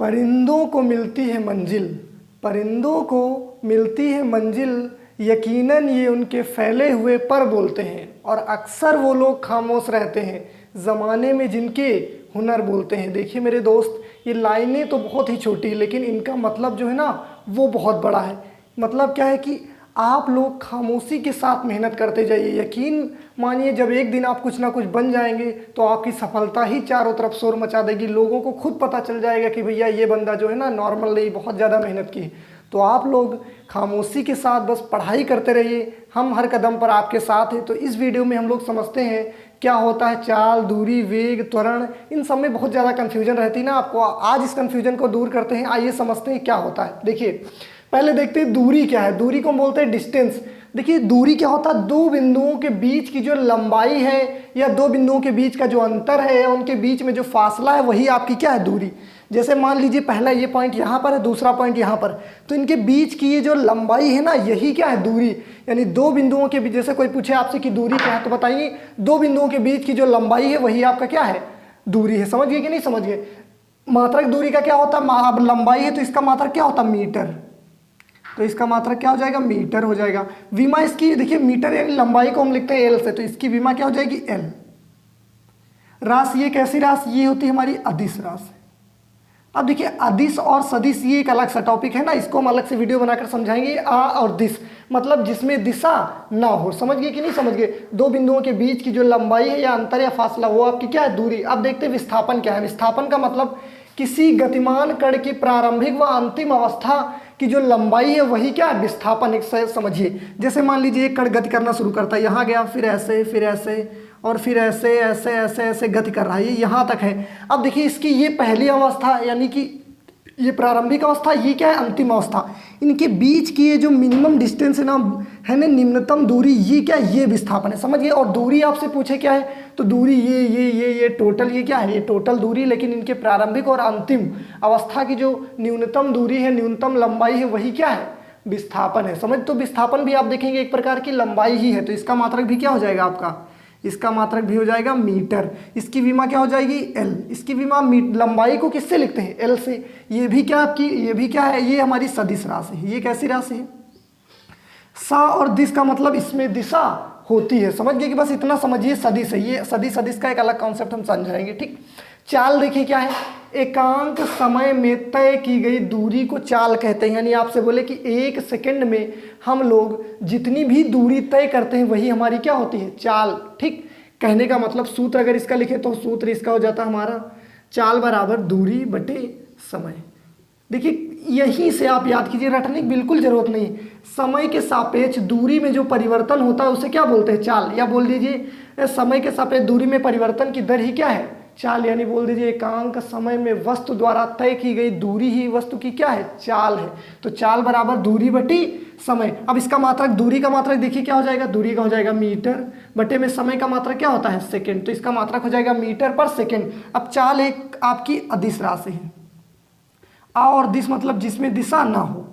परिंदों को मिलती है मंजिल, परिंदों को मिलती है मंजिल, यकीनन ये उनके फैले हुए पर बोलते हैं, और अक्सर वो लोग खामोश रहते हैं ज़माने में जिनके हुनर बोलते हैं। देखिए मेरे दोस्त, ये लाइनें तो बहुत ही छोटी लेकिन इनका मतलब जो है ना वो बहुत बड़ा है। मतलब क्या है कि आप लोग खामोशी के साथ मेहनत करते जाइए। यकीन मानिए जब एक दिन आप कुछ ना कुछ बन जाएंगे तो आपकी सफलता ही चारों तरफ शोर मचा देगी। लोगों को खुद पता चल जाएगा कि भैया ये बंदा जो है ना नॉर्मल नहीं, बहुत ज़्यादा मेहनत की। तो आप लोग खामोशी के साथ बस पढ़ाई करते रहिए, हम हर कदम पर आपके साथ हैं। तो इस वीडियो में हम लोग समझते हैं क्या होता है चाल, दूरी, वेग, त्वरण, इन सब में बहुत ज़्यादा कन्फ्यूजन रहती है ना आपको। आज इस कन्फ्यूजन को दूर करते हैं, आइए समझते हैं क्या होता है। देखिए पहले देखते हैं दूरी क्या है। दूरी को हम बोलते हैं डिस्टेंस। देखिए दूरी क्या होता है, दो बिंदुओं के बीच की जो लंबाई है या दो बिंदुओं के बीच का जो अंतर है या उनके बीच में जो फासला है वही आपकी क्या है दूरी। जैसे मान लीजिए पहला ये पॉइंट यहाँ पर है, दूसरा पॉइंट यहाँ पर, तो इनके बीच की ये जो लंबाई है ना यही क्या है दूरी। यानी दो बिंदुओं के बीच, जैसे कोई पूछे आपसे कि दूरी क्या है तो बताइए दो बिंदुओं के बीच की जो लंबाई है वही आपका क्या है दूरी है। समझ गए कि नहीं समझ गए। मात्रक दूरी का क्या होता है, अब लंबाई है तो इसका मात्रक क्या होता है मीटर, तो इसका मात्रक क्या हो जाएगा मीटर हो जाएगा। विमा इसकी देखिए मीटर यानी लंबाई को हम लिखते हैं एल से, तो इसकी विमा क्या हो जाएगी एल। राशि ये कैसी राशि, ये होती है हमारी अदिश राशि। अब देखिए अदिश और सदिश ये एक अलग सा टॉपिक है ना, इसको हम अलग से वीडियो बनाकर समझाएंगे। आ और दिश मतलब जिसमें दिशा ना हो। समझ गए कि नहीं समझ गए। दो बिंदुओं के बीच की जो लंबाई है या अंतर या फासला वो आपकी क्या है दूरी। अब देखते हैं विस्थापन क्या है। विस्थापन का मतलब किसी गतिमान कण की प्रारंभिक व अंतिम अवस्था की जो लंबाई है वही क्या है विस्थापन। एक से समझिए, जैसे मान लीजिए एक कण गति करना शुरू करता है, यहाँ गया फिर ऐसे और फिर ऐसे ऐसे ऐसे ऐसे गति कर रहा है, ये यहाँ तक है। अब देखिए इसकी ये पहली अवस्था यानी कि ये प्रारंभिक अवस्था, ये क्या है अंतिम अवस्था। इनके बीच की ये जो मिनिमम डिस्टेंस है ना निम्नतम दूरी, ये क्या है ये विस्थापन है। समझिए। और दूरी आपसे पूछे क्या है तो दूरी ये टोटल ये क्या है ये टोटल दूरी, लेकिन इनके प्रारंभिक और अंतिम अवस्था की जो न्यूनतम दूरी है, न्यूनतम लंबाई है वही क्या है विस्थापन है। समझ। तो विस्थापन भी आप देखेंगे एक प्रकार की लंबाई ही है, तो इसका मात्रक भी क्या हो जाएगा आपका, इसका मात्रक भी हो जाएगा मीटर। इसकी विमा क्या हो जाएगी एल। इसकी विमा लंबाई को किससे लिखते हैं एल से। ये भी क्या आपकी, ये भी क्या है ये हमारी सदिश राशि है। ये कैसी राशि है सा और दिश का मतलब इसमें दिशा होती है। समझ गए कि बस इतना समझिए सदिश है। ये सदिश का एक अलग कॉन्सेप्ट हम समझाएंगे। ठीक। चाल देखिए क्या है, एकांक समय में तय की गई दूरी को चाल कहते हैं। यानी आपसे बोले कि एक सेकंड में हम लोग जितनी भी दूरी तय करते हैं वही हमारी क्या होती है चाल। ठीक। कहने का मतलब सूत्र अगर इसका लिखे तो सूत्र इसका हो जाता है हमारा चाल बराबर दूरी बटे समय। देखिए यहीं से आप याद कीजिए, रटने की बिल्कुल जरूरत नहीं। समय के सापेक्ष दूरी में जो परिवर्तन होता है उसे क्या बोलते हैं चाल। या बोल दीजिए समय के सापेक्ष दूरी में परिवर्तन की दर ही क्या है चाल। यानी बोल दीजिए एकांक समय में वस्तु द्वारा तय की गई दूरी ही वस्तु की क्या है चाल है। तो चाल बराबर दूरी बटी समय। अब इसका मात्रक, दूरी का मात्रक देखिए क्या हो जाएगा, दूरी का हो जाएगा मीटर बटे में समय का मात्रक क्या होता है सेकंड, तो इसका मात्रक हो जाएगा मीटर पर सेकंड। अब चाल एक आपकी अदिश राशि है। आ और दिश मतलब जिसमें दिशा ना हो।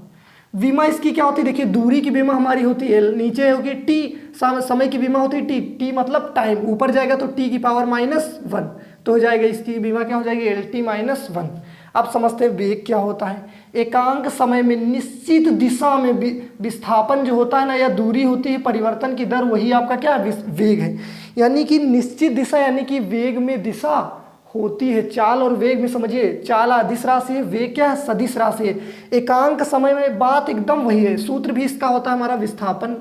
विमा इसकी क्या होती है, देखिए दूरी की विमा हमारी होती है एल, नीचे होगी टी, समय की विमा होती है टी। टी मतलब टाइम, ऊपर जाएगा तो टी की पावर -1 तो हो जाएगा इसकी विमा क्या हो जाएगी एल टी -1। अब समझते हैं वेग क्या होता है। एकांक समय में निश्चित दिशा में विस्थापन जो होता है ना या दूरी होती है, परिवर्तन की दर वही आपका क्या वेग है। यानी कि निश्चित दिशा यानी कि वेग में दिशा होती है। चाल और वेग में समझिए, चाल अदिश राशि है, वेग क्या है सदिश राशि है। एकांक समय में बात एकदम वही है। सूत्र भी इसका होता है हमारा विस्थापन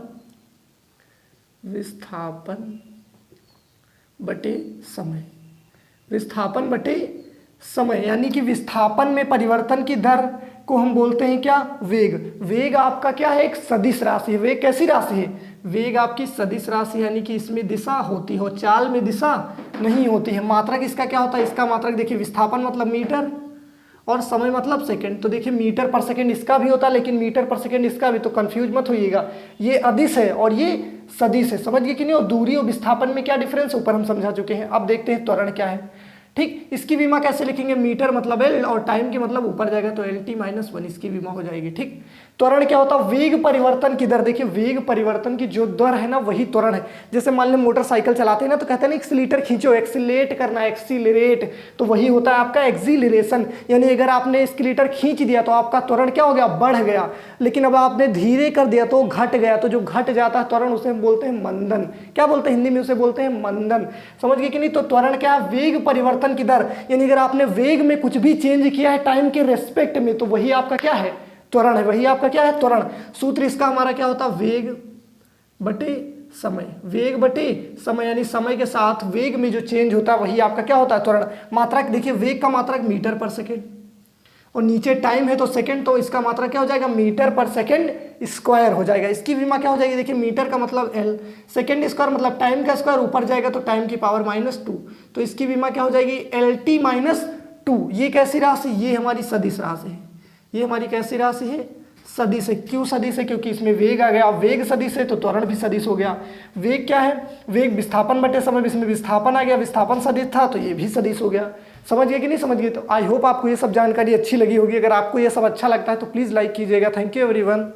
बटे समय। विस्थापन बटे समय यानी कि विस्थापन में परिवर्तन की दर को हम बोलते हैं क्या वेग। वेग आपका क्या है एक सदिश राशि है। वेग कैसी राशि है, वेग आपकी सदिश राशि यानी कि इसमें दिशा होती हो, चाल में दिशा नहीं होती है। मात्रक इसका क्या होता है, इसका मात्रक देखिए विस्थापन मतलब मीटर और समय मतलब सेकंड। तो देखिए मीटर पर सेकंड इसका भी होता है लेकिन मीटर पर सेकंड इसका भी, तो कंफ्यूज मत होइएगा। ये अदिश है और ये सदिश है। समझ गए कि नहीं। और दूरी और विस्थापन में क्या डिफरेंस ऊपर हम समझा चुके हैं। अब देखते हैं त्वरण क्या है। ठीक। इसकी विमा कैसे लिखेंगे, मीटर मतलब एल और टाइम की मतलब ऊपर जाएगा तो एल टी माइनस 1 इसकी विमा हो जाएगी। ठीक। त्वरण क्या होता है, वेग परिवर्तन की दर। देखिए वेग परिवर्तन की जो दर है ना वही त्वरण है। जैसे मान लो मोटरसाइकिल चलाते हैं ना तो कहते हैं ना एक्सीलेटर खींचो, एक्सीलेट करना, एक्सीलरेट, तो वही होता है आपका एक्सीलरेशन। यानी अगर आपने एक्सीलेटर खींच दिया तो आपका त्वरण क्या हो गया, बढ़ गया। लेकिन अब आपने धीरे कर दिया तो घट गया। तो जो घट जाता है त्वरण उसे हम बोलते हैं मंदन। क्या बोलते हैं हिंदी में, उसे बोलते हैं मंदन। समझ गए कि नहीं। तो त्वरण क्या है, वेग परिवर्तन की दर। यानी अगर आपने वेग में कुछ भी चेंज किया है टाइम के रेस्पेक्ट में तो वही आपका क्या है, त्वरण है। वही आपका क्या है, त्वरण। सूत्र इसका हमारा क्या होता है, वेग बटे समय। वेग बटे समय यानी समय के साथ वेग में जो चेंज होता है वही आपका क्या होता है, त्वरण। मात्रक देखिए वेग का मात्रक मीटर पर सेकेंड और नीचे टाइम है तो सेकंड, तो इसका मात्रक क्या हो जाएगा, मीटर पर सेकंड स्क्वायर हो जाएगा। इसकी विमा क्या हो जाएगी, देखिए मीटर का मतलब एल, सेकंड स्क्वायर मतलब टाइम का स्क्वायर, ऊपर जाएगा तो टाइम की पावर -2, तो इसकी विमा क्या हो जाएगी, एल टी -2। ये कैसी राशि, ये हमारी सदिश राशि है। ये हमारी कैसी राशि है, सदिश है। क्यों सदिश है, क्योंकि इसमें वेग आ गया। वेग सदिश है तो त्वरण भी सदिश हो गया। वेग क्या है, वेग विस्थापन बटे समय, इसमें विस्थापन आ गया, विस्थापन सदिश था तो ये भी सदिश हो गया। समझ गए कि नहीं समझ गए। तो आई होप आपको ये सब जानकारी अच्छी लगी होगी। अगर आपको ये सब अच्छा लगता है तो प्लीज़ लाइक कीजिएगा। Thank you everyone.